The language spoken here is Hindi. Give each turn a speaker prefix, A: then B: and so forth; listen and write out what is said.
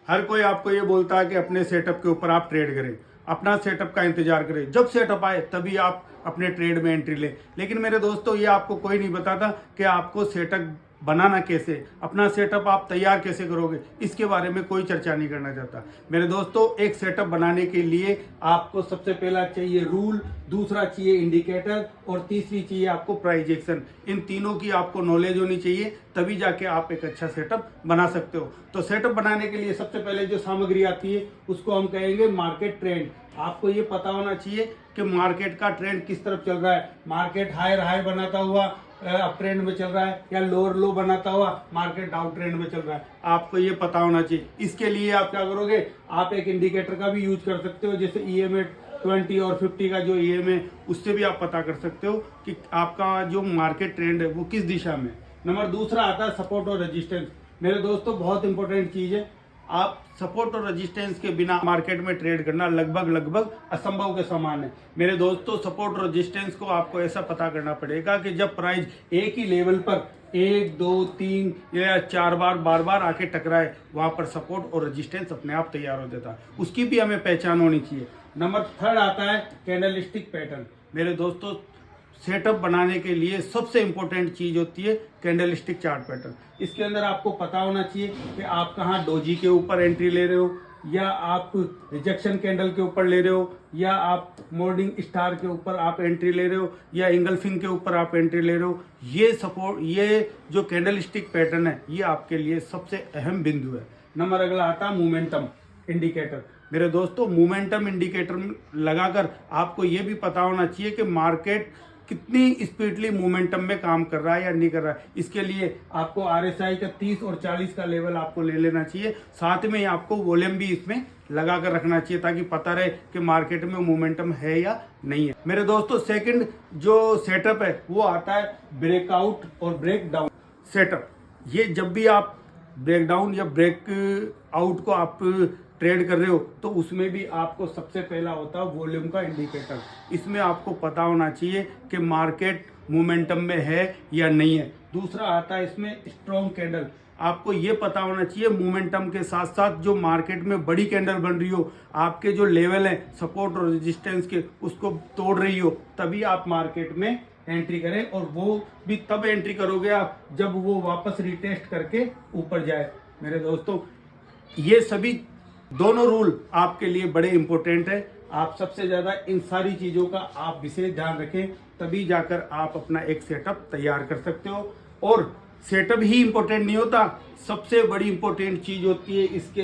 A: हर कोई आपको ये बोलता है कि अपने सेटअप के ऊपर आप ट्रेड करें, अपना सेटअप का इंतजार करें, जब सेटअप आए तभी आप अपने ट्रेड में एंट्री लें। लेकिन मेरे दोस्तों, ये आपको कोई नहीं बताता कि आपको सेटअप बनाना कैसे, अपना सेटअप आप तैयार कैसे करोगे, इसके बारे में कोई चर्चा नहीं करना चाहता। मेरे दोस्तों, एक सेटअप बनाने के लिए आपको सबसे पहला चाहिए रूल, दूसरा चाहिए इंडिकेटर और तीसरी चाहिए आपको प्राइजेक्शन। इन तीनों की आपको नॉलेज होनी चाहिए, तभी जाके आप एक अच्छा सेटअप बना सकते हो। तो सेटअप बनाने के लिए सबसे पहले जो सामग्री आती है उसको हम कहेंगे मार्केट ट्रेंड। आपको ये पता होना चाहिए कि मार्केट का ट्रेंड किस तरफ चल रहा है। मार्केट हायर हाई बनाता हुआ अप ट्रेंड में चल रहा है या लोअर लो बनाता हुआ मार्केट डाउन ट्रेंड में चल रहा है, आपको ये पता होना चाहिए। इसके लिए आप क्या करोगे, आप एक इंडिकेटर का भी यूज कर सकते हो, जैसे EMA 20 और 50 का जो EMA है, उससे भी आप पता कर सकते हो कि आपका जो मार्केट ट्रेंड है वो किस दिशा में। नंबर दूसरा आता है सपोर्ट और रेजिस्टेंस। मेरे दोस्तों, बहुत इंपॉर्टेंट चीज है। आप सपोर्ट और रेजिस्टेंस के बिना मार्केट में ट्रेड करना लगभग असंभव के समान है। मेरे दोस्तों, सपोर्ट और रेजिस्टेंस को आपको ऐसा पता करना पड़ेगा कि जब प्राइस एक ही लेवल पर 1 2 3 या 4 बार आके टकराए, वहां पर सपोर्ट और रेजिस्टेंस अपने आप तैयार हो जाता है। उसकी भी हमें पहचान होनी चाहिए। नंबर थर्ड आता है कैंडलस्टिक पैटर्न। मेरे दोस्तों, सेटअप बनाने के लिए सबसे इंपॉर्टेंट चीज होती है कैंडलस्टिक चार्ट पैटर्न। इसके अंदर आपको पता होना चाहिए कि आप कहाँ डोजी के ऊपर एंट्री ले रहे हो, या आप रिजेक्शन कैंडल के ऊपर ले रहे हो, या आप मॉर्निंग स्टार के ऊपर आप एंट्री ले रहे हो, या इंगल्फिंग के ऊपर आप एंट्री ले रहे हो। ये जो कैंडलस्टिक पैटर्न है, ये आपके लिए सबसे अहम बिंदु है। नंबर अगला आता है मोमेंटम इंडिकेटर। मेरे दोस्तों, मोमेंटम इंडिकेटर लगाकर आपको ये भी पता होना चाहिए कि मार्केट कितनी स्पीडली मोमेंटम में काम कर रहा है या नहीं कर रहा है। इसके लिए आपको RSI का 30 और 40 का लेवल आपको ले लेना चाहिए। साथ में आपको वॉल्यूम भी इसमें लगा कर रखना चाहिए, ताकि पता रहे कि मार्केट में मोमेंटम है या नहीं है। मेरे दोस्तों, सेकंड जो सेटअप है वो आता है ब्रेकआउट और ब्रेक डाउन सेटअप। ये जब भी आप ब्रेक डाउन या ब्रेक आउट को आप ट्रेड कर रहे हो, तो उसमें भी आपको सबसे पहला होता है वॉल्यूम का इंडिकेटर। इसमें आपको पता होना चाहिए कि मार्केट मोमेंटम में है या नहीं है। दूसरा आता है इसमें स्ट्रॉन्ग कैंडल। आपको ये पता होना चाहिए मोमेंटम के साथ साथ जो मार्केट में बड़ी कैंडल बन रही हो, आपके जो लेवल है सपोर्ट और रेजिस्टेंस के, उसको तोड़ रही हो, तभी आप मार्केट में एंट्री करें। और वो भी तब एंट्री करोगे आप जब वो वापस रिटेस्ट करके ऊपर जाए। मेरे दोस्तों, ये सभी दोनों रूल आपके लिए बड़े इंपॉर्टेंट है। आप सबसे ज्यादा इन सारी चीजों का आप विशेष ध्यान रखें, तभी जाकर आप अपना एक सेटअप तैयार कर सकते हो। और सेटअप ही इंपॉर्टेंट नहीं होता, सबसे बड़ी इंपॉर्टेंट चीज होती है इसके